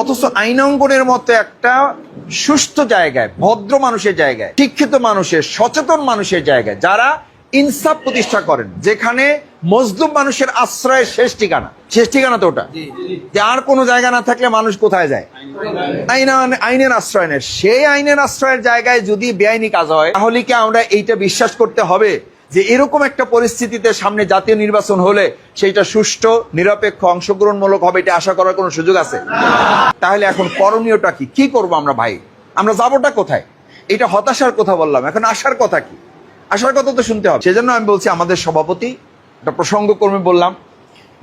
অথচ আইনাঙ্গনের মতো একটা সুস্থ জায়গায়, ভদ্র মানুষের জায়গায়, শিক্ষিত মানুষের, সচেতন মানুষের জায়গায়, যারা ইনসাফ প্রতিষ্ঠা করেন, যেখানে মজলুম মানুষের আশ্রয়ের শেষ ঠিকানা তো ওটা, যে আর কোনো জায়গা না থাকলে মানুষ কোথায় যায়? আইনের আশ্রয় নেয়। সেই আইনের আশ্রয়ের জায়গায় যদি বেআইনি কাজ হয়, তাহলে কি আমরা এইটা বিশ্বাস করতে হবে যে এরকম একটা পরিস্থিতিতে সামনে জাতীয় নির্বাচন হলে সেইটা সুষ্ঠু, নিরপেক্ষ, অংশগ্রহণমূলক হবে, এটা আশা করার কোনো সুযোগ আছে? তাহলে এখন করণীয়টা কি? কি করবো আমরা ভাই? আমরা যাবোটা কোথায়? এটা হতাশার কথা বললাম, এখন আশার কথা কি? আশার কথা তো শুনতে হবে। সেজন্য আমি বলছি, আমাদের সভাপতি একটা প্রসঙ্গক্রমে বললাম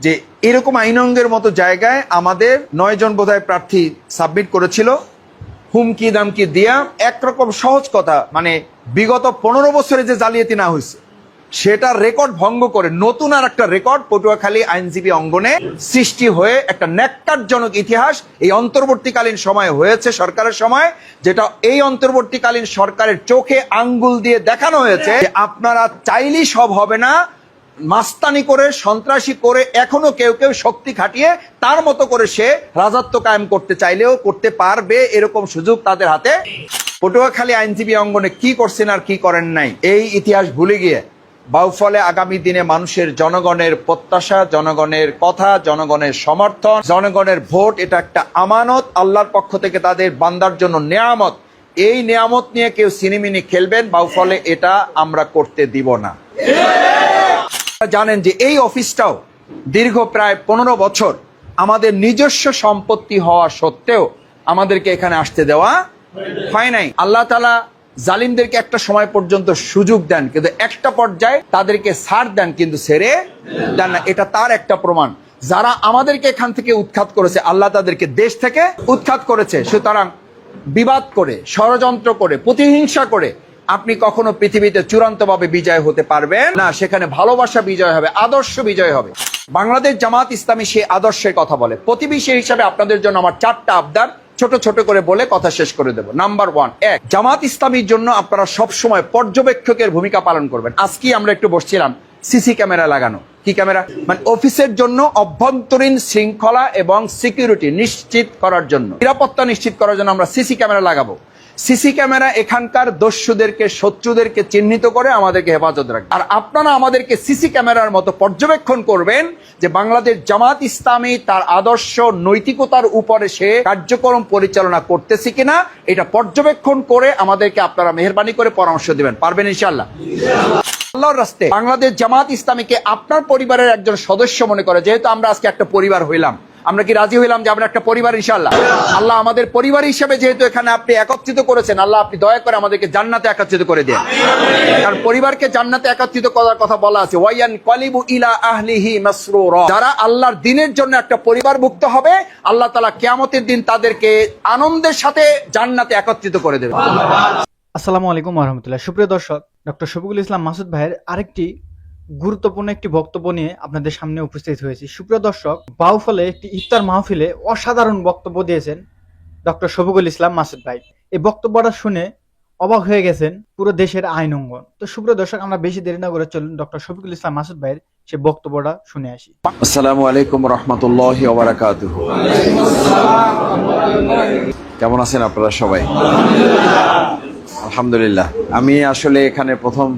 যে এরকম আইনঙ্গের মতো জায়গায় আমাদের 9 জন বোধহয় প্রার্থী সাবমিট করেছিল, হুমকি দামকি দিয়া একরকম সহজ কথা, মানে বিগত 15 বছরে যে জালিয়াতি না হয়েছে সেটার রেকর্ড ভঙ্গ করে নতুন আর একটা রেকর্ড পটুয়াখালী আইনজীবী অঙ্গনে সৃষ্টি হয়ে একটা ন্যাক্কারজনক ইতিহাস এই অন্তর্বর্তীকালীন সময়ে হয়েছে, সরকারের সময়, যেটা এই অন্তর্বর্তীকালীন সরকারের চোখে আঙ্গুল দিয়ে দেখানো হয়েছে যে আপনারা চাইলেই সব হবে না, মাস্তানি করে, সন্ত্রাসী করে, এখনো কেউ কেউ শক্তি খাটিয়ে তার মতো করে সে রাজত্ব কায়েম করতে চাইলেও করতে পারবে, এরকম সুযোগ তাদের হাতে। পটুয়াখালী আইনজীবী অঙ্গনে কি করছেন আর কি করেন নাই, এই ইতিহাস ভুলে গিয়ে বাউফলে আগামী দিনে মানুষের, জনগণের প্রত্যাশা, জনগণের কথা, জনগণের সমর্থন, জনগণের ভোট, এটা একটা আমানত, আল্লাহর পক্ষ থেকে তাদের বান্দার জন্য নেয়ামত। এই নেয়ামত নিয়ে কেউ সিনেমিনি খেলবেন, বাউফলে এটা আমরা করতে দিব না। জানেন যে এই অফিসটাও দীর্ঘ প্রায় 15 বছর আমাদের নিজস্ব সম্পত্তি হওয়া সত্ত্বেও আমাদেরকে এখানে আসতে দেওয়া হয় নাই। আল্লাহ তাআলা জালিমদেরকে একটা সময় পর্যন্ত সুযোগ দেন, কিন্তু একটা পর্যায়ে তাদেরকে ছাড় দেন, কিন্তু ছেড়ে দেন না। এটা তার একটা প্রমাণ। যারা আমাদেরকে এখান থেকে উৎখাত করেছে, আল্লাহ তাদেরকে দেশ থেকে উৎখাত করেছে। সুতরাং বিবাদ করে, ষড়যন্ত্র করে, প্রতিহিংসা করে আপনি কখনো পৃথিবীতে চূড়ান্তভাবে বিজয় হতে পারবেন না। সেখানে ভালোবাসা বিজয় হবে, আদর্শ বিজয় হবে। বাংলাদেশ জামাত ইসলামী সেই আদর্শের কথা বলে। প্রতিবেশী হিসাবে আপনাদের জন্য আমার 4টা আবদার ছোট ছোট করে বলে কথা শেষ করে দেব। নাম্বার 1, জামাত ইসলামীর জন্য আপনারা সবসময় পর্যবেক্ষকের ভূমিকা পালন করবেন। আজকে আমরা একটু বসছিলাম সিসি ক্যামেরা লাগানো। কি ক্যামেরা? মানে অফিসের জন্য অভ্যন্তরীণ শৃঙ্খলা এবং সিকিউরিটি নিশ্চিত করার জন্য, নিরাপত্তা নিশ্চিত করার জন্য আমরা সিসি ক্যামেরা লাগাবো। সিসি ক্যামেরা এখানকার দস্যুদেরকে, শত্রুদেরকে চিহ্নিত করে আমাদেরকে হেফাজত রাখবে। আর আপনারা আমাদেরকে সিসি ক্যামেরার মতো পর্যবেক্ষণ করবেন যে বাংলাদেশ জামাত ইসলামী তার আদর্শ, নৈতিকতার উপরে সে কার্যক্রম পরিচালনা করতেছে কিনা, এটা পর্যবেক্ষণ করে আমাদেরকে আপনারা মেহেরবানি করে পরামর্শ দিবেন। পারবেন ইনশাআল্লাহ? আল্লাহর রাস্তায় বাংলাদেশ জামাত ইসলামীকে আপনার পরিবারের একজন সদস্য মনে করে। যেহেতু আমরা আজকে একটা পরিবার হইলাম, আমরা কি রাজি হইলাম যে আমরা একটা পরিবার? ইনশাআল্লাহ আল্লাহ আমাদের পরিবার হিসেবে যেহেতু এখানে আপনি একত্রিত করেছেন, আল্লাহ আপনি দয়া করে আমাদেরকে জান্নাতে একত্রিত করে দেন। কারণ পরিবারকে জান্নাতে একত্রিত করার কথা বলা আছে, ওয়ায়ান কলিবু ইলা আহলিহি মাসরুরা। যারা আল্লাহর দ্বীনের জন্য একটা পরিবারভুক্ত হবে, আল্লাহ তাআলা কিয়ামতের দিন তাদেরকে আনন্দের সাথে জান্নাতে একত্রিত করে দেবে। আসসালামু আলাইকুম ওয়া রাহমাতুল্লাহ। সুপ্রিয় দর্শক, ডক্টর শফিকুল ইসলাম মাসুদ ভাইয়ের আরেকটি গুরুত্বপূর্ণ একটি বক্তব্য নিয়ে আপনাদের সামনে উপস্থিত হয়েছি। সুপ্রিয় দর্শক, বাউফলে একটি ইফতার মাহফিলে অসাধারণ বক্তব্য দিয়েছেন ডক্টর শফিকুল ইসলাম মাসুদ ভাই। এই বক্তব্যটা শুনে অবাক হয়ে গেছেন পুরো দেশের আইন অঙ্গন। তো সুপ্রিয় দর্শক, আমরা বেশি দেরি না করে চলুন ডক্টর শফিকুল ইসলাম মাসুদ ভাইয়ের সেই বক্তব্যটা শুনে আসি। আসসালামু আলাইকুম রাহমাতুল্লাহি ওয়া বারাকাতুহু। কেমন আছেন আপনারা সবাই? আলহামদুলিল্লাহ। আমি আসলে এখানে প্রথম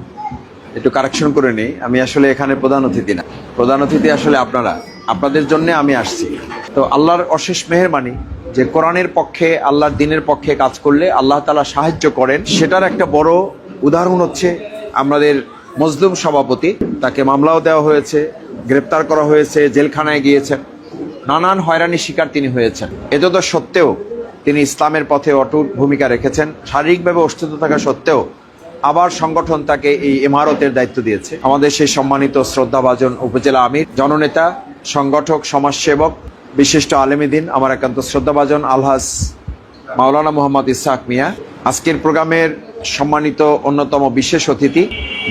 একটু কারেকশন করে নিই, আমি আসলে এখানে প্রধান অতিথি না। প্রধান অতিথি আসলে আপনারা, আপনাদের জন্য আমি আসছি। তো আল্লাহর অশেষ মেহেরবানি যে কোরআনের পক্ষে, আল্লাহর দ্বীনের পক্ষে কাজ করলে আল্লাহ তাআলা সাহায্য করেন, সেটার একটা বড় উদাহরণ হচ্ছে আমাদের মজলুম সভাপতি। তাকে মামলাও দেওয়া হয়েছে, গ্রেপ্তার করা হয়েছে, জেলখানায় গিয়েছেন, নানান হয়রানির শিকার তিনি হয়েছেন। এতদ সত্ত্বেও তিনি ইসলামের পথে অটুট ভূমিকা রেখেছেন। শারীরিকভাবে অসুস্থ থাকা সত্ত্বেও আবার সংগঠন তাকে এই ইমারতের দায়িত্ব দিয়েছে। আমাদের সেই সম্মানিত শ্রদ্ধাভাজন উপজেলা আমির, জননেতা, সংগঠক, সমাজসেবক, বিশিষ্ট আলেমী দ্বীন, আমার একান্ত শ্রদ্ধাভাজন আলহাজ মাওলানা মোহাম্মদ ইসহাক মিয়া, আজকের প্রোগ্রামের সম্মানিত অন্যতম বিশেষ অতিথি,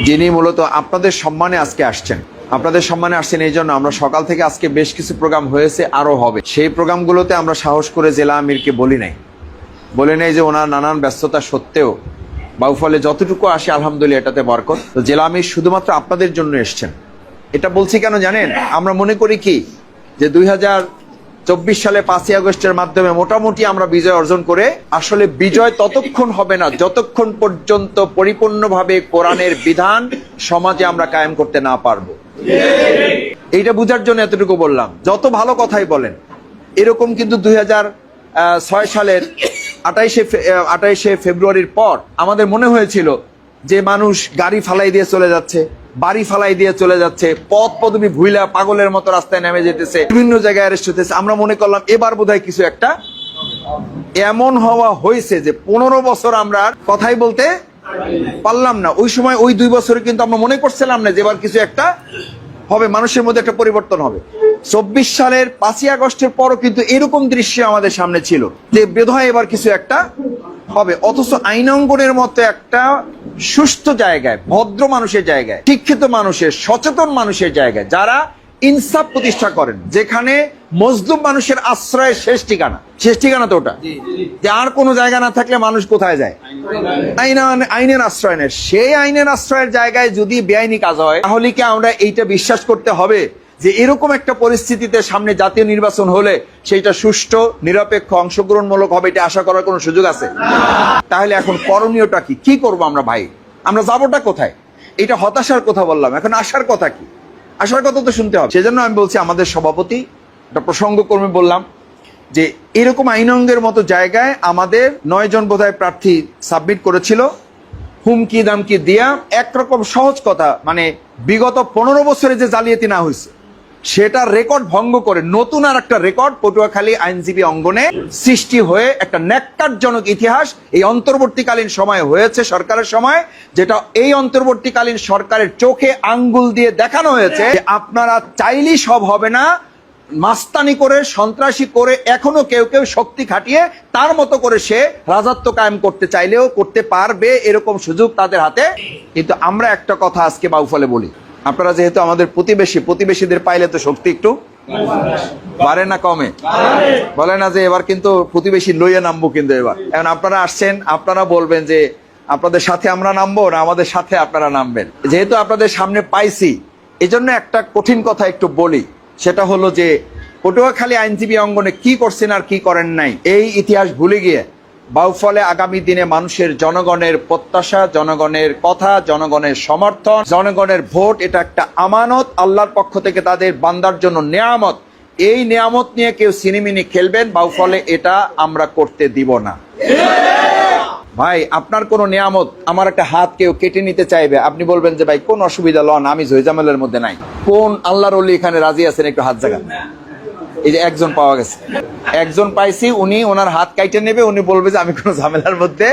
যিনি মূলত আপনাদের সম্মানে আজকে আসছেন। আপনাদের সম্মানে আসছেন এই জন্য আমরা সকাল থেকে আজকে বেশ কিছু প্রোগ্রাম হয়েছে, আরও হবে। সেই প্রোগ্রামগুলোতে আমরা সাহস করে জেলা আমিরকে বলি নাই যে ওনার নানান ব্যস্ততা সত্ত্বেও বাউফলে যতটুকু আসে আলহামদুলিল্লাহ এটাতে বরকত। তো জেলা আমির শুধুমাত্র আপনাদের জন্য এসছেন। এটা বলছি কেন জানেন? আমরা মনে করি কি যে 24 সালে 5ই আগস্টের মাধ্যমে মোটামুটি আমরা বিজয় অর্জন করে, আসলে বিজয় ততক্ষণ হবে না যতক্ষণ পর্যন্ত পরিপূর্ণভাবে কোরআনের বিধান সমাজে আমরা কায়েম করতে না পারবো। এইটা বুঝার জন্য এতটুকু বললাম। যত ভালো কথাই বলেন, এরকম কিন্তু 2006 সালের 28শে ফেব্রুয়ারির পর আমাদের মনে হয়েছিল যে মানুষ গাড়ি ফালাই দিয়ে চলে যাচ্ছে, বাড়ি ফালাই দিয়ে চলে যাচ্ছে, পথ পদবি ভুইলা পাগলের মতো রাস্তায় নেমে যেতেছে, বিভিন্ন জায়গায় অ্যারেস্ট হতেছে। আমরা মনে করলাম এবার বোধহয় কিছু একটা এমন হওয়া হয়েছে যে 15 বছর আমরা আর কথাই বলতে পারলাম না। ওই সময় ওই 2 বছরে কিন্তু আমরা মনে করছিলাম না যে এবার কিছু একটা হবে, মানুষের মধ্যে একটা পরিবর্তন হবে। 24 সালের 5ই আগস্টের পরও কিন্তু এরকম দৃশ্য আমাদের সামনে ছিল যে বোধহয় এবার কিছু একটা হবে। অথচ আইনাঙ্গনের মতো একটা সুস্থ জায়গায়, ভদ্র মানুষের জায়গায়, শিক্ষিত মানুষের, সচেতন মানুষের জায়গায়, যারা ইনসাফ প্রতিষ্ঠা করেন, যেখানে মজলুম মানুষের আশ্রয়ের শেষ ঠিকানা তো ওটা, যে আর কোনো জায়গা না থাকলে মানুষ কোথায় যায়? আইনের আশ্রয় নেয়। সেই আইনের আশ্রয়ের জায়গায় যদি বেআইনি কাজ হয়, তাহলে কি আমরা এইটা বিশ্বাস করতে হবে যে এরকম একটা পরিস্থিতিতে সামনে জাতীয় নির্বাচন হলে সেইটা সুষ্ঠু, নিরপেক্ষ, অংশগ্রহণমূলক হবে, এটা আশা করার কোনো সুযোগ আছে? তাহলে এখন করণীয়টা কি? কি করবো আমরা ভাই? আমরা যাবোটা কোথায়? এটা হতাশার কথা বললাম, এখন আশার কথা কি? আশার কথা তো শুনতে হবে। সেজন্য আমি বলছি, আমাদের সভাপতি একটা প্রসঙ্গক্রমে বললাম যে এরকম আইনাঙ্গের মতো জায়গায় আমাদের 9 জন বোধহয় প্রার্থী সাবমিট করেছিল, হুমকি দামকি দিয়া একরকম সহজ কথা, মানে বিগত 15 বছরে যে জালিয়াতি না হয়েছে সেটা রেকর্ড ভঙ্গ করে নতুন আর একটা রেকর্ড পটুয়াখালী আইনজীবী অঙ্গনে সৃষ্টি হয়ে একটা ন্যাক্কারজনক ইতিহাস এই অন্তর্বর্তীকালীন সময়ে হয়েছে, সরকারের সময়, যেটা এই অন্তর্বর্তীকালীন সরকারের চোখে আঙ্গুল দিয়ে দেখানো হয়েছে যে আপনারা চাইলেই সব হবে না, মাস্তানি করে, সন্ত্রাসী করে, এখনো কেউ কেউ শক্তি খাটিয়ে তার মতো করে সে রাজত্ব কায়েম করতে চাইলেও করতে পারবে, এরকম সুযোগ তাদের হাতে। কিন্তু আমরা একটা কথা আজকে বাউফলে বলি, আপনারা যেহেতু আমাদের প্রতিবেশীদের পাইলে তো শক্তি একটু বাড়ে না কমে? বলে না যে এবার কিন্তু প্রতিবেশী লইয়া নামবো, কিন্তু এবার এখন আপনারা আসছেন, আপনারা বলবেন যে আপনাদের সাথে আমরা নামবো না আমাদের সাথে আপনারা নামবেন। যেহেতু আপনাদের সামনে পাইছি, এজন্য একটা কঠিন কথা একটু বলি, সেটা হলো যে পটুয়াখালী আইনজীবী অঙ্গনে কি করছেন আর কি করেন নাই, এই ইতিহাস ভুলে গিয়ে বাউফলে আগামী দিনে মানুষের, জনগণের প্রত্যাশা, জনগণের কথা, জনগণের সমর্থন, জনগণের ভোট, এটা একটা আমানত, আল্লাহর পক্ষ থেকে তাদের বান্দার জন্য নেয়ামত। এই নেয়ামত নিয়ে কেউ সিনেমিনি খেলবেন বাউফলে, এটা আমরা করতে দিব না। ভাই, আপনার কোন নিয়ামত, আমার একটা হাত কেউ কেটে নিতে চাইবে, আপনি বলবেন যে ভাই কোন অসুবিধা লন, আমি ঝইঝামেলের মধ্যে নাই। কোন আল্লাহর ওলি এখানে রাজি আছেন একটু হাত জাগান? এই যে একজন পাওয়া গেছে, একজন পাইছি, উনি ওনার হাত কাইটে নেবে, উনি বলবে যে আমি কোনো ঝামেলার মধ্যে,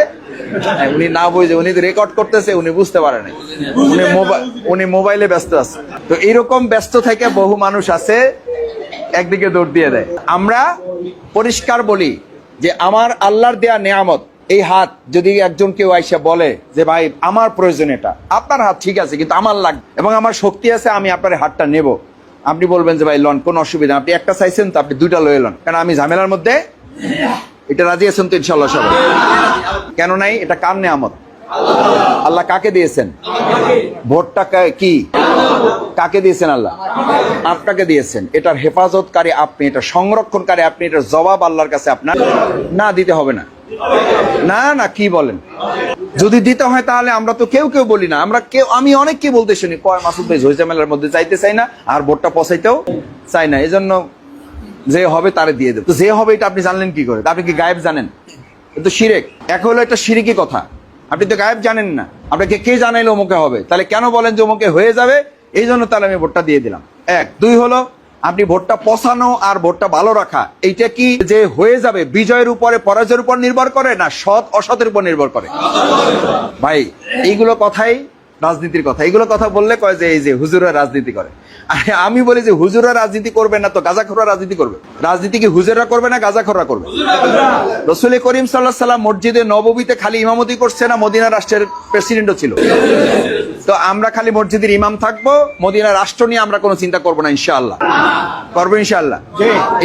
উনি না বুঝে, উনি রেকর্ড করতেছে, উনি বুঝতে পারে না, উনি মোবাইলে ব্যস্ত আছে। তো এইরকম ব্যস্ত থেকে বহু মানুষ আছে, একদিকে দৌড় দিয়ে দেয়। আমরা পরিষ্কার বলি যে আমার আল্লাহর দেয়া নেয়ামত, এই হাত যদি একজন কেউ আইসা বলে যে ভাই আমার প্রয়োজন এটা, আপনার হাত ঠিক আছে কিন্তু আমার লাগবে এবং আমার শক্তি আছে, আমি আপনার হাতটা নেব, আপনি বলবেন যে ভাই লন, কোনো অসুবিধা, আপনি একটা চাইছেন তো আপনি 2টা লয়ে লন, কারণ আমি ঝামেলার মধ্যে, এটা রাজি আছেন তো ইনশাল্লাহ সবাই? কেন নাই? এটা কার নেয়ামত? আল্লাহ কাকে দিয়েছেন? ভোটটা কি কাকে দিয়েছেন? আল্লাহ আপনাকে দিয়েছেন। এটার হেফাজতকারী আপনি, এটা সংরক্ষণকারী আপনি, এটার জবাব আল্লাহর কাছে আপনার না দিতে হবে না। না না, কি বলেন? যদি দিতে হয় তাহলে আমরা তো কেউ বলি না, আমি অনেককে বলতে শুনি, কয় মাসুদ ভাই ঝইঝামেলার মধ্যে যাইতে চাই না আর ভোটটা পচাইতেও চাই না, এই জন্য যে হবে তারে দিয়ে দেব। যে হবে এটা আপনি জানলেন কি করে? আপনি কি গায়েব জানেন? কিন্তু শিরেক, এক হলো একটা শিরিকি কথা, আপনি তো গায়েব জানেন না, আপনাকে কে জানাইলো অমুকে হবে, তাহলে কেন বলেন যে অমুকে হয়ে যাবে? এই জন্য তাহলে আমি ভোটটা দিয়ে দিলাম। 1 2 হলো আপনি ভোটটা পচানো আর ভোটটা ভালো রাখা, এইটা কি যে হয়ে যাবে বিজয়ের উপরে পরাজয়ের উপর নির্ভর করে, না সৎ অসতের উপর নির্ভর করে? ভাই এইগুলো কথাই রাজনীতির কথা, এইগুলো কথা বললে কয় যে এই যে হুজুররা রাজনীতি করে। আমি বলি যে হুজুররা রাজনীতি করবে না তো গাঁজাখোররা রাজনীতি করবে। রাজনীতি কি হুজুররা করবে না গাঁজাখোররা করবে? রাসূল করিম সাল্লাল্লাহু আলাইহি সাল্লাম মসজিদে নববীতে খালি ইমামতি করছে না, মদিনা রাষ্ট্রের প্রেসিডেন্টও ছিল। তো আমরা খালি মসজিদের ইমাম থাকবো, মদিনা রাষ্ট্র নিয়ে আমরা কোনো চিন্তা করবো না, ইনশাআল্লাহ করবো ইনশাআল্লাহ।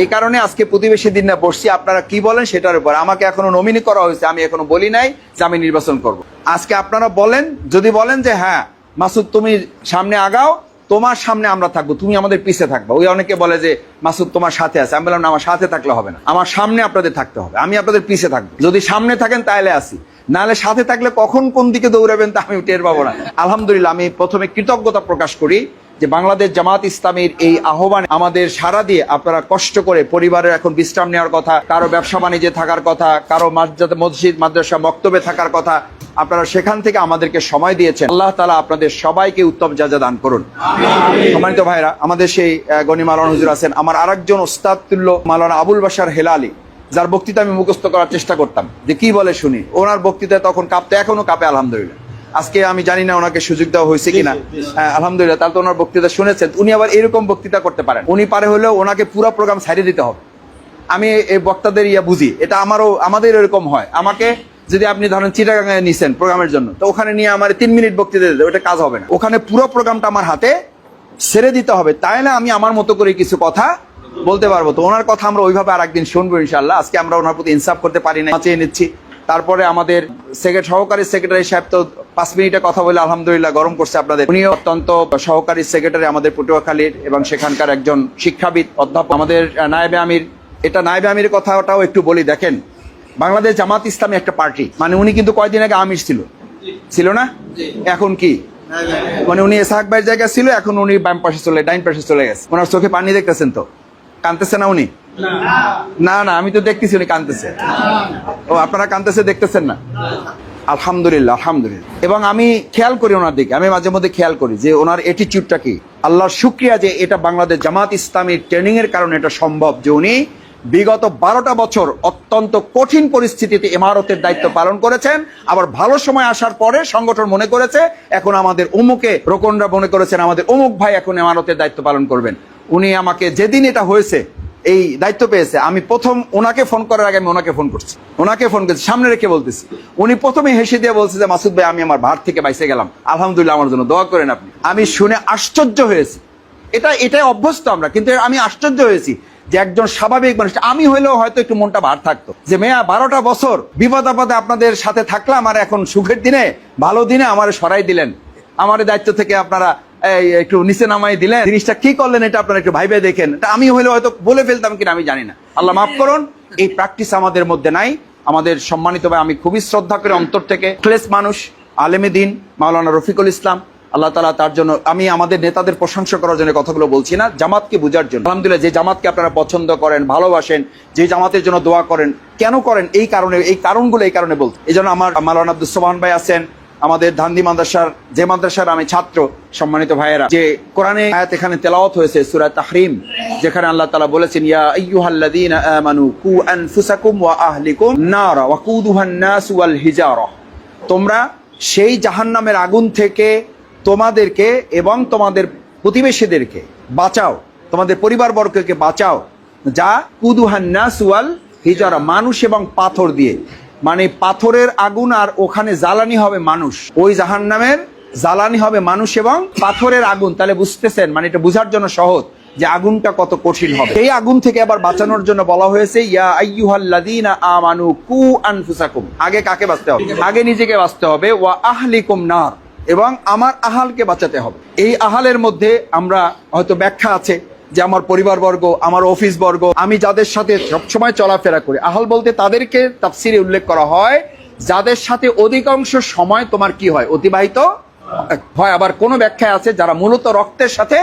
এই কারণে আজকে প্রতিবেশী দিন না বসছি, আপনারা কি বলেন সেটার উপর। আমাকে এখনো নমিনি করা হয়েছে, আমি এখনো বলি নাই যে আমি নির্বাচন করব। আজকে আপনারা বলেন, যদি বলেন যে হ্যাঁ মাসুদ তুমি সামনে আগাও, তোমার সামনে আমরা থাকবো, তুমি আমাদের পিছে থাকবো। ওই অনেকে বলে যে মাসুদ তোমার সাথে আছে, আমি বললাম না, আমার সাথে থাকলে হবে না, আমার সামনে আপনাদের থাকতে হবে, আমি আপনাদের পিছে থাকবো। যদি সামনে থাকেন তাহলে আসি, নাহলে সাথে থাকলে কখন কোন দিকে দৌড়াবেন তা আমি টের পাবো না। আলহামদুলিল্লাহ, আমি প্রথমে কৃতজ্ঞতা প্রকাশ করি যে বাংলাদেশ জামাত ইসলামীর এই আহ্বান আমাদের সাড়া দিয়ে আপনারা কষ্ট করে, পরিবারের এখন বিশ্রাম নেওয়ার কথা, কারো ব্যবসা বাণিজ্যে থাকার কথা, কারো মসজিদ মাদ্রাসা মক্তবে থাকার কথা, আপনারা সেখান থেকে আমাদেরকে সময় দিয়েছেন। আল্লাহ তাআলা আপনাদের সবাইকে উত্তম জাযা দান করুন। সম্মানিত ভাইরা, আমাদের সেই গনি মাওলানা হুজুর আছেন, আমার আরেকজন ওস্তাদ তুল্য মাওলানা আবুল বাশার হেলালি, যার বক্তৃতা আমি মুখস্থ করার চেষ্টা করতাম যে কি বলে শুনি। ওনার বক্তৃতায় তখন কাঁপতে, এখনো কাঁপে আলহামদুলিল্লাহ। আজকে আমি জানি না ওনাকে সুযোগ দেওয়া হয়েছে কিনা, আলহামদুলিল্লাহ। তাহলে তো ওনার বক্তৃতা শুনেছেন, উনি আবার এরকম বক্তৃতা করতে পারেন। উনি পারে হলেও ওনাকে পুরো প্রোগ্রাম ছাড়িয়ে দিতে হবে। আমি এই বক্তাদের বুঝি, এটা আমাদের এরকম হয়। আমাকে যদি আপনি ধরেন চিটাগাঙে নিছেন প্রোগ্রামের জন্য, তো ওখানে নিয়ে আমার 3 মিনিট বক্তৃতা দিতে, ওটা কাজ হবে না। ওখানে পুরো প্রোগ্রামটা আমার হাতে ছেড়ে দিতে হবে, তাইলে আমি আমার মতো করে কিছু কথা বলতে পারবো। তো ওনার কথা আমরা ওইভাবে আরেকদিন শুনবো ইনশাআল্লাহ। আজকে আমরা ওনার প্রতি ইনসাফ করতে পারি না, চেয়ে নিচ্ছি। তারপরে আমাদের সহকারী সেক্রেটারি সাহেব তো 5 মিনিটে কথা বলে আলহামদুলিল্লাহ গরম করছে আপনাদের। উনিও অত্যন্ত সহকারী সেক্রেটারি আমাদের পটুয়াখালীর, এবং সেখানকার একজন শিক্ষাবিদ অধ্যাপক। আমাদের নায়েবে আমির, এটা নায়েবে আমির কথাটাও একটু বলি। দেখেন, বাংলাদেশ জামাত ইসলামী একটা পার্টি, মানে উনি কিন্তু কয়েকদিন আগে আমির ছিল না, এখন কি মানে উনি এসহাক ভাইয়ের জায়গা ছিল, এখন উনি বাম পাশে ডাইন পাশে চলে গেছে। ওনার চোখে পানি দেখতেছেন তো, কাঁদতেছে না উনি? না, আমি তো দেখতেছি উনি কাঁদতেছে। ও, আপনারা কাঁদতেছে দেখতেছেন না? আলহামদুলিল্লাহ, আলহামদুলিল্লাহ। এবং আমি খেয়াল করি ওনার দিকে, আমি মাঝে মধ্যে খেয়াল করি যে ওনার অ্যাটিটিউডটা কি। আল্লাহর শুকরিয়া যে এটা বাংলাদেশ জামাত ইসলামীর ট্রেনিং এর কারণে এটা সম্ভব, যে উনি বিগত 12টা বছর অত্যন্ত কঠিন পরিস্থিতিতে ইমারতের দায়িত্ব পালন করেছেন। আবার ভালো সময় আসার পরে সংগঠন মনে করেছে এখন আমাদের অমুকে, রোকনরা মনে করেছেন আমাদের অমুক ভাই এখন ইমারতের দায়িত্ব পালন করবেন। উনি আমাকে যেদিন এটা হয়েছে, এই দায়িত্ব পেয়েছে, আমি প্রথম ওনাকে ফোন করার আগে আমি ওনাকে ফোন করছি, সামনে রেখে বলতেছি। উনি প্রথমে হেসে দিয়ে বলছে যে মাসুদ ভাই, আমি আমার ভার থেকে বাইসে গেলাম, আলহামদুলিল্লাহ, আমার জন্য দোয়া করেন আপনি। আমি শুনে আশ্চর্য হয়েছি। এটাই অভ্যস্ত আমরা, কিন্তু আমি আশ্চর্য হয়েছি যে একজন স্বাভাবিক মানুষ, আমি হইলেও হয়তো একটু মনটা ভার থাকতো যে মেয়া 12টা বছর বিপদ আপদে আপনাদের সাথে থাকলাম, আর এখন সুখের দিনে ভালো দিনে আমার সরাই দিলেন, আমার দায়িত্ব থেকে আপনারা একটু নিচে নামাই দিলেন, জিনিসটা কি করলেন এটা আপনারা একটু ভাইবে দেখেন। আমি হইলে হয়তো বলে ফেলতাম কিনা আমি জানি না, আল্লাহ মাফ করুন। এই প্র্যাকটিস আমাদের মধ্যে নাই। আমাদের সম্মানিত ভাই, আমি খুবই শ্রদ্ধা করি অন্তর থেকে, ক্লেস মানুষ, আলেমে দিন মাওলানা রফিকুল ইসলাম, আল্লাহ তাআলা তার জন্য, আমি আমাদের নেতাদের প্রশংসা করার জন্য কথাগুলো বলছি না, জামাতকে বোঝার জন্য। আলহামদুলিল্লাহ, যে জামাতকে আপনারা পছন্দ করেন, ভালোবাসেন, যে জামাতের জন্য দোয়া করেন, কেন করেন এই কারণে, এই কারণগুলো এই কারণে বলতে। এই জন্য আমার মাওলানা আব্দুস সোবহান ভাই আছেন, আমাদের ধান্দি মাদ্রাসার, যে মাদ্রাসার আমি ছাত্র, সম্মানিত ভাইয়েরা, যে কোরআনে আয়াত এখানে তেলাওয়াত হয়েছে সূরা তাহরিম, যেখানে আল্লাহ তাআলা বলেছেন ইয়া আইয়ুহাল্লাযীনা আমানু কু আনফুসাকুম ওয়া আহলিকুম নারা ওয়াকুদুহান নাস ওয়াল হিজারা, তোমরা সেই জাহান্নামের আগুন থেকে তোমাদেরকে এবং তোমাদের প্রতিবেশীদেরকে বাঁচাও, তোমাদের পরিবারবর্গকে বাঁচাও, যা কুদুহান নাস ওয়াল হিজারা, মানুষ এবং পাথর দিয়ে, মানে পাথরের আগুন, আর ওখানে জ্বালানি হবে মানুষ, ওই জাহান্নামের জ্বালানি হবে মানুষ এবং পাথরের আগুন। তাহলে বুঝতেছেন, মানে এটা বোঝার জন্য সহজ যে আগুনটা কত কঠিন হবে। এই আগুন থেকে আবার বাঁচানোর জন্য বলা হয়েছে ইয়া আইয়ুহাল্লাযীনা আমানু কু আনফুসাকুম, আগে কাকে বাঁচতে হবে? আগে নিজেকে বাঁচতে হবে, ওয়া আহলিকুম নার, এবং আমার আহালকে বাঁচাতে হবে। এই আহালের মধ্যে আমরা হয়তো ব্যাখ্যা আছে যে আমার পরিবারবর্গ, আমার অফিস বর্গ, আমি যাদের সাথে সবসময় চলাফেরা করি। আহাল বলতে তাদেরকে তাফসিরে উল্লেখ করা হয় যাদের সাথে অধিকাংশ সময় তোমার কি হয়, অতিবাহিত হয়। আবার কোনো ব্যাখ্যায় আছে যারা মূলত রক্তের সাথে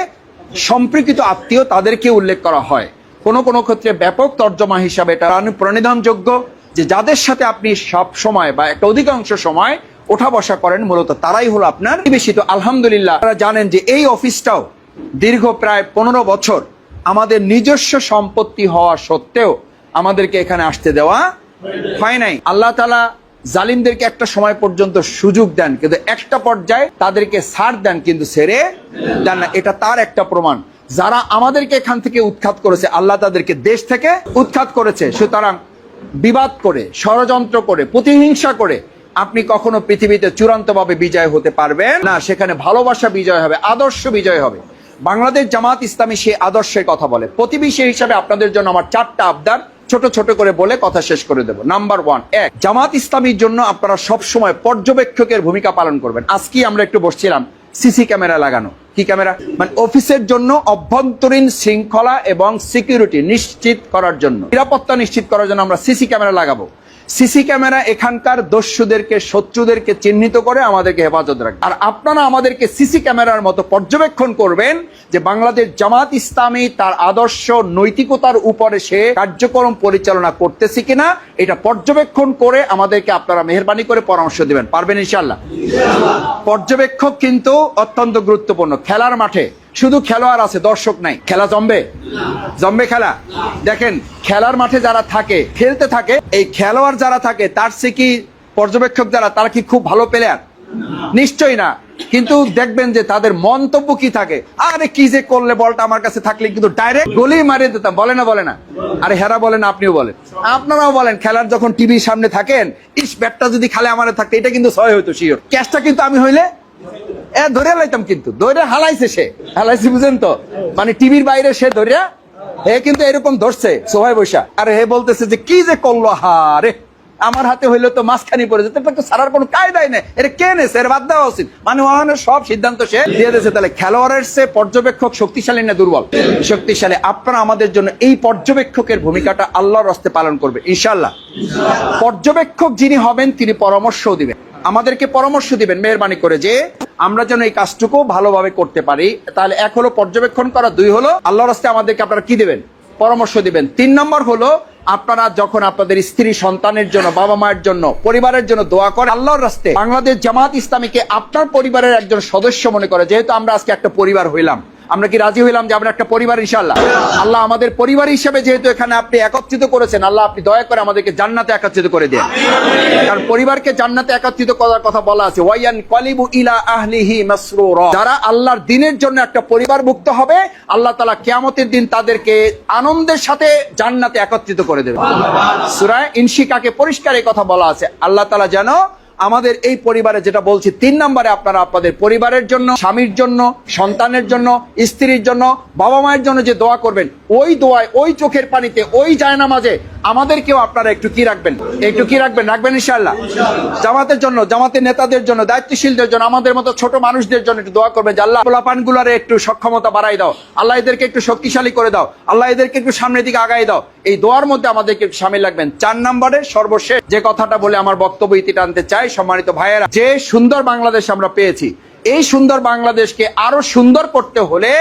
সম্পর্কিত আত্মীয়, তাদেরকে উল্লেখ করা হয়। কোনো ক্ষেত্রে ব্যাপক তর্জমা হিসাবে এটা প্রণিধানযোগ্য, যে যাদের সাথে আপনি সব সময় বা একটা অধিকাংশ সময় ওঠা বসা করেন, মূলত তারাই হলো আপনার প্রতিবেশী। তো আলহামদুলিল্লাহ, আপনারা জানেন যে এই অফিসটাও দীর্ঘ প্রায় 15 বছর আমাদের নিজস্ব সম্পত্তি হওয়া সত্ত্বেও আমাদেরকে এখানে আসতে দেওয়া হয় নাই। আল্লাহ তাআলা জালিমদেরকে একটা সময় পর্যন্ত সুযোগ দেন, কিন্তু একটা পর্যায়ে তাদেরকে ছাড় দেন, কিন্তু ছেড়ে দেন না। এটা তার একটা প্রমাণ। যারা আমাদেরকে এখান থেকে উৎখাত করেছে, আল্লাহ তাদেরকে দেশ থেকে উৎখাত করেছে। সুতরাং বিবাদ করে, ষড়যন্ত্র করে, প্রতিহিংসা করে আপনি কখনো পৃথিবীতে চূড়ান্তভাবে বিজয় হতে পারবেন না। সেখানে ভালোবাসা বিজয় হবে, আদর্শ বিজয় হবে। বাংলাদেশ জামাত ইসলামী সেই আদর্শের কথা বলে। প্রতিবেশী হিসাবে আপনাদের জন্য আমার 4টা আবদার ছোট ছোট করে বলে কথা শেষ করে দেব। নাম্বার 1, জামাত ইসলামীর জন্য আপনারা সব সময় পর্যবেক্ষকের ভূমিকা পালন করবেন। আজকে আমরা একটু বসছিলাম, সিসি ক্যামেরা লাগানো, কি ক্যামেরা? মানে অফিসের জন্য অভ্যন্তরীণ শৃঙ্খলা এবং সিকিউরিটি নিশ্চিত করার জন্য, নিরাপত্তা নিশ্চিত করার জন্য আমরা সিসি ক্যামেরা লাগাবো। সিসি ক্যামেরা এখানকার দস্যুদেরকে, শত্রুদেরকে চিহ্নিত করে আমাদেরকে হেফাজত রাখবে। আর আপনারা আমাদেরকে সিসি ক্যামেরার মতো পর্যবেক্ষণ করবেন যে বাংলাদেশ জামাত ইসলামী তার আদর্শ নৈতিকতার উপরে সে কার্যক্রম পরিচালনা করতেছে কিনা, এটা পর্যবেক্ষণ করে আমাদেরকে আপনারা মেহেরবানি করে পরামর্শ দিবেন। পারবেন ইনশাআল্লাহ? পর্যবেক্ষক কিন্তু অত্যন্ত গুরুত্বপূর্ণ। খেলার মাঠে শুধু খেলোয়াড় আছে, দর্শক নাই, খেলা জমবে খেলা? দেখেন, খেলার মাঠে যারা থাকে, খেলতে থাকে, এই খেলোয়াড় যারা থাকে তার চেয়ে কি পর্যবেক্ষক যারা, তারা কি খুব ভালো প্লেয়ার? নিশ্চয়ই না। কিন্তু দেখবেন যে তাদের মন্তব্য কি থাকে, আরে কি যে করলে, বলটা আমার কাছে থাকলে কিন্তু ডাইরেক্ট গোলি মারিয়ে দিতাম, বলে না? আরে হেরা বলেন, আপনিও বলেন, আপনারাও বলেন, খেলার যখন টিভির সামনে থাকেন, ইস ব্যাটটা যদি খালে আমার থাকতো, এটা কিন্তু 6 হইতো শিওর। ক্যাচটা কিন্তু আমি হইলে ধরে লাইতাম, কিন্তু ধরে হালাইছে, বুঝেন তো? মানে টিভির বাইরে সে ধরে, হে কিন্তু এরকম ধরছে সোহায় বৈশা, আর হে বলতেছে যে কি যে করলো, হারে আমার হাতে হইলে তো মাঝখানি পড়ে যেত, তো সারার কোনো কায়দাই নেই, এটা কে নেছে, এর বাদ দেওয়া উচিত। মানে ওখানে সব সিদ্ধান্ত সে দিয়ে দিয়েছে। তাহলে খেলোয়াড়ের চেয়ে পর্যবেক্ষক শক্তিশালী না দুর্বল? শক্তিশালী। আপনারা আমাদের জন্য এই পর্যবেক্ষকের ভূমিকাটা আল্লাহর রাস্তে পালন করবে ইনশাআল্লাহ। পর্যবেক্ষক যিনি হবেন তিনি পরামর্শ দিবেন, আমাদেরকে পরামর্শ দিবেন মেহেরবানি করে, যে আমরা যেন এই কাজটুকু ভালোভাবে করতে পারি। তাহলে 1 হলো পর্যবেক্ষণ করা, 2 হলো আল্লাহর রাস্তায় আমাদেরকে আপনারা কি দিবেন? পরামর্শ দিবেন। 3 নম্বর হলো আপনারা যখন আপনাদের স্ত্রী সন্তানের জন্য, বাবা মায়ের জন্য, পরিবারের জন্য দোয়া করে আল্লাহর রাস্তায়, বাংলাদেশ জামাত ইসলামীকে আপনার পরিবারের একজন সদস্য মনে করে, যেহেতু আমরা আজকে একটা পরিবার হইলাম, আমরা কি রাজি হইলাম যে আমরা একটা পরিবার ইনশাআল্লাহ? আল্লাহ আমাদের পরিবার হিসেবে যেহেতু এখানে আপনি একত্রিত করেছেন, আল্লাহ আপনি দয়া করে আমাদেরকে জান্নাতে একত্রিত করে দেন। কারণ পরিবারকে জান্নাতে একত্রিত করার কথা বলা আছে, ওয়ায়ান কালিবু ইলা আহলিহি মাসরুরা। যারা আল্লাহর দ্বীনের জন্য একটা পরিবারভুক্ত হবে, আল্লাহ তাআলা কিয়ামতের দিন তাদেরকে আনন্দের সাথে জান্নাতে একত্রিত করে দেবেন। সূরা ইনশিকাকে পরিষ্কার এই কথা বলা আছে। আল্লাহ তাআলা যেন আমাদের এই পরিবারে, যেটা বলছি 3 নম্বরে, আপনারা আপনাদের পরিবারের জন্য, স্বামীর জন্য, সন্তানের জন্য, স্ত্রীর জন্য, বাবা মায়ের জন্য যে দোয়া করবেন, ওই দোয়ায়, ওই চোখের পানিতে, ওই জায়নামাজে আমাদেরকেও আপনারা একটু কি রাখবেন রাখবেন ইনশাআল্লাহ। জামাতের জন্য, জামাতের নেতাদের জন্য, দায়িত্বশীলদের জন্য, আমাদের মতো ছোট মানুষদের জন্য একটু দোয়া করবেন যে আল্লাহ পোলাপানগুলারে একটু সক্ষমতা বাড়াই দাও, আল্লাহ এদেরকে একটু শক্তিশালী করে দাও, আল্লাহ এদেরকে একটু সামনের দিকে আগাই দাও। এই দোয়ার মধ্যে আমাদেরকে শামিল রাখবেন। 4 নম্বরে সর্বশেষ যে কথাটা বলে আমার বক্তব্য ইতি টানতে চাই, সম্মানিত ভাইয়েরা, যে সুন্দর বাংলাদেশ আমরা পেয়েছি, এই সুন্দর বাংলাদেশকে আরো সুন্দর করতে হলে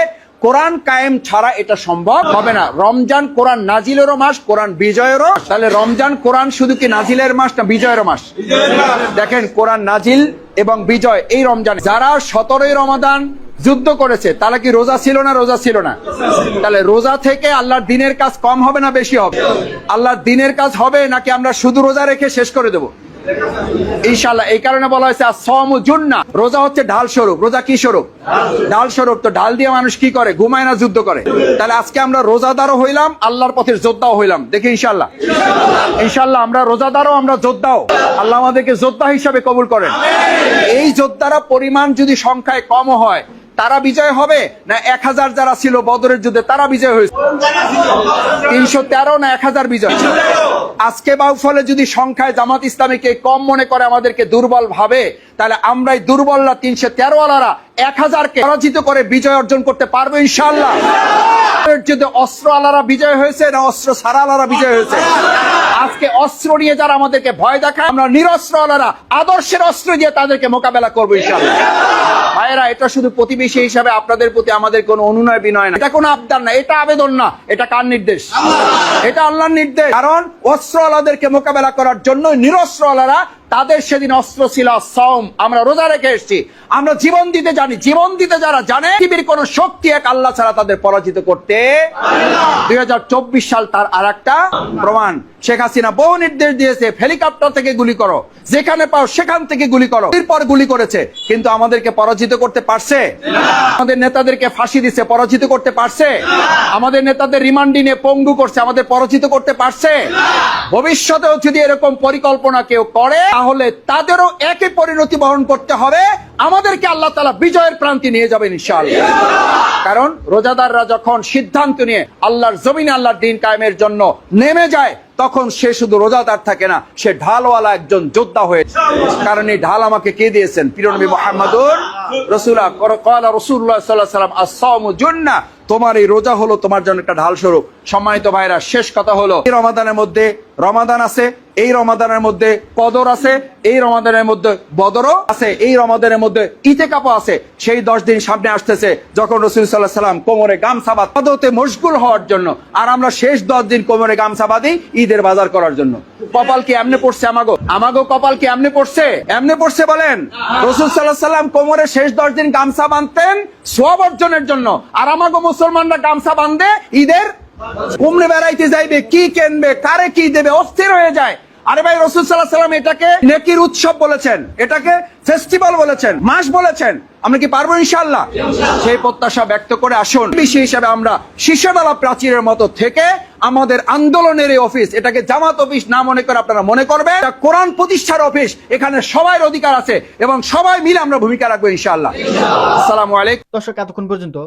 কোরআন কায়েম ছাড়া এটা সম্ভব হবে না। রমজান কোরআন নাজিলেরও মাস, কোরআন বিজয়েরও। তাহলে রমজান কোরআন শুধু কি নাজিলের মাস না বিজয়ের মাস? দেখেন, কোরআন নাজিল এবং বিজয় এই রমজানে। যারা 17ই রমাদান যুদ্ধ করেছে তারা কি রোজা ছিল না? রোজা ছিল না। তাহলে রোজা থেকে আল্লাহর দ্বীনের কাজ কম হবে না বেশি হবে? আল্লাহর দ্বীনের কাজ হবে, নাকি আমরা শুধু রোজা রেখে শেষ করে দেবো? ইনশাআল্লাহ। এই কারণে বলা হয়েছে আসসামু জুন্নাহ, রোজা হচ্ছে ঢাল স্বরূপ। রোজা কি স্বরূপ? ঢাল স্বরূপ। তো ঢাল দিয়ে মানুষ কি করে? ঘুমায় না, যুদ্ধ করে। তাহলে আজকে আমরা রোজাদারও হইলাম, আল্লাহর পথের যোদ্ধাও হইলাম। দেখি ইনশাআল্লাহ, ইনশাআল্লাহ আমরা রোজাদারও, আমরা যোদ্ধাও। আল্লাহ আমাদেরকে যোদ্ধা হিসাবে কবুল করেন। এই যোদ্ধারা পরিমাণ যদি সংখ্যায় কম হয়, তারা বিজয় হবে না 1000 যারা ছিল বদরের যুদ্ধে তারা বিজয় হয়েছে? 313 না 1000 বিজয়? আজকে বাউফলে যদি সংখ্যায় জামাত ইসলামীকে কম মনে করে, আমাদেরকে দুর্বল ভাবে, তাহলে আমরাই দুর্বলরা 313 ওয়ালারা 1000কে পরাজিত করে বিজয় অর্জন করতে পারবো ইনশাআল্লাহ। যদি অস্ত্র আলারা বিজয় হয়েছে না অস্ত্র ছাড়া আলারা বিজয় হয়েছে? আজকে অস্ত্র নিয়ে যারা আমাদেরকে ভয় দেখায়, আমরা নিরস্ত্র আলারা আদর্শের অস্ত্র দিয়ে তাদেরকে মোকাবেলা করবো ইনশাআল্লাহ। ভাইয়েরা, এটা শুধু প্রতিবেশী হিসাবে আপনাদের প্রতি আমাদের কোনো অনুনয় বিনয় না, এটা কোনো আবদার না, এটা আবেদন না, এটা কার নির্দেশ? এটা আল্লাহর নির্দেশ। কারণ অস্ত্র আলাদেরকে মোকাবেলা করার জন্য নিরস্ত্র আলারা, তাদের সেদিন অস্ত্র ছিল সওম। আমরা রোজা রেখে এসেছি, আমরা জীবন দিতে জানি। জীবন দিতে যারা জানে, পৃথিবীর কোন শক্তি এক আল্লাহ ছাড়া তাদের পরাজিত করতে। 2024 সাল তার আরেকটা প্রমাণ। শেখ হাসিনা বহু নির্দেশ দিয়েছে, হেলিকপ্টার থেকে গুলি করো, যেখানে পাও সেখান থেকে গুলি করো। এরপর গুলি করেছে, কিন্তু আমাদেরকে পরাজিত করতে পারছে? আমাদের নেতাদেরকে ফাঁসি দিচ্ছে, পরাজিত করতে পারছে? আমাদের নেতাদের রিমান্ডে নিয়ে পঙ্গু করছে, আমাদের পরাজিত করতে পারছে? ভবিষ্যতেও যদি এরকম পরিকল্পনা কেউ করে, তাহলে তাদেরও একই পরিণতি বহন করতে হবে। আমাদেরকে আল্লাহ তাআলা বিজয়ের প্রান্তে নিয়ে যাবেন ইনশাআল্লাহ। কারণ রোজাদাররা যখন সিদ্ধান্ত নিয়ে আল্লাহর জমিনে আল্লাহর দ্বীন কায়েমের জন্য নেমে যায়, তখন সে শুধু রোজাদার থাকে না, সে ঢালওয়ালা একজন যোদ্ধা হয়ে। কারণ এই ঢাল আমাকে কে দিয়েছেন? প্রিয় নবী মুহাম্মদুর রাসূলুল্লাহ। ক্বালা রাসূলুল্লাহ সাল্লাল্লাহু আলাইহি ওয়াসাল্লাম, আস-সাওমু জুন্নাহ, তোমার এই রোজা হলো তোমার জন্য একটা ঢাল স্বরূপ। সম্মানিত ভাইরা, শেষ কথা হলো, এই রমাদানের মধ্যে রমাদান আছে, এই রমাদানের মধ্যে কদর আছে, এই রমাদানের মধ্যে বদরও আছে, এই রমাদানের মধ্যে ইতিকাফও আছে। সেই 10 দিন সামনে আসতেছে যখন রাসূল সাল্লাল্লাহু আলাইহি ওয়াসাল্লাম কোমরে গামছা বাঁধতে মশগুল হওয়ার জন্য, আর আমরা শেষ 10 দিন কোমরে গামছা বাঁধি ঈদের বাজার করার জন্য। কপাল কি এমনি পড়ছে? আমাগো কপাল কি এমনি পড়ছে? এমনি পড়ছে বলেন? রাসূল সাল্লাল্লাহু আলাইহি ওয়াসাল্লাম কোমরে শেষ 10 দিন গামছা বাঁধতেন সওয়াব অর্জনের জন্য, আর আমাগো মুসলমানরা গামছা বাঁধে ঈদের কুমড়ে বেড়াইতে যাইবে, কি কিনবে, কারে কি দেবে, অস্থির হয়ে যায়। আরে ভাই, রাসূল সাল্লাল্লাহু আলাইহি ওয়াসাল্লাম এটাকে নেকির উৎসব বলেছেন, এটাকে ফেস্টিভ্যাল বলেছেন, মাস বলেছেন। আমরা কি পারবো ইনশাআল্লাহ? সেই প্রত্যাশা ব্যক্ত করে আসুন বিষয় হিসাবে আমরা শীর্ষডালা প্রাচীরের মতো থেকে আমাদের আন্দোলনের এই অফিস, এটাকে জামাত অফিস না মনে করে আপনারা মনে করবেন এটা কোরআন প্রতিষ্ঠার অফিস। এখানে সবার অধিকার আছে এবং সবাই মিলে আমরা ভূমিকা রাখবো ইনশাআল্লাহ। আসসালামু আলাইকুম। দর্শক, এতক্ষণ পর্যন্ত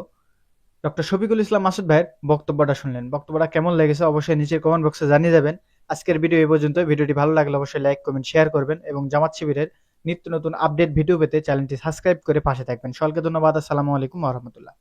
ডক্টর শফিকুল ইসলাম মাসুদ ভাইয়ের বক্তব্যটা শুনলেন। বক্তব্যটা কেমন লেগেছে অবশ্যই নিচের কমেন্ট বক্সে জানিয়ে যাবেন। আজকের ভিডিও এই পর্যন্ত। ভিডিওটি ভালো লাগলে অবশ্যই লাইক, কমেন্ট, শেয়ার করবেন এবং জামাত শিবিরের নিত্য নতুন আপডেট ভিডিও পেতে চ্যানেলটি সাবস্ক্রাইব করে পাশে থাকবেন। সকলকে ধন্যবাদ। আসসালামু আলাইকুম ওয়া রাহমাতুল্লাহ।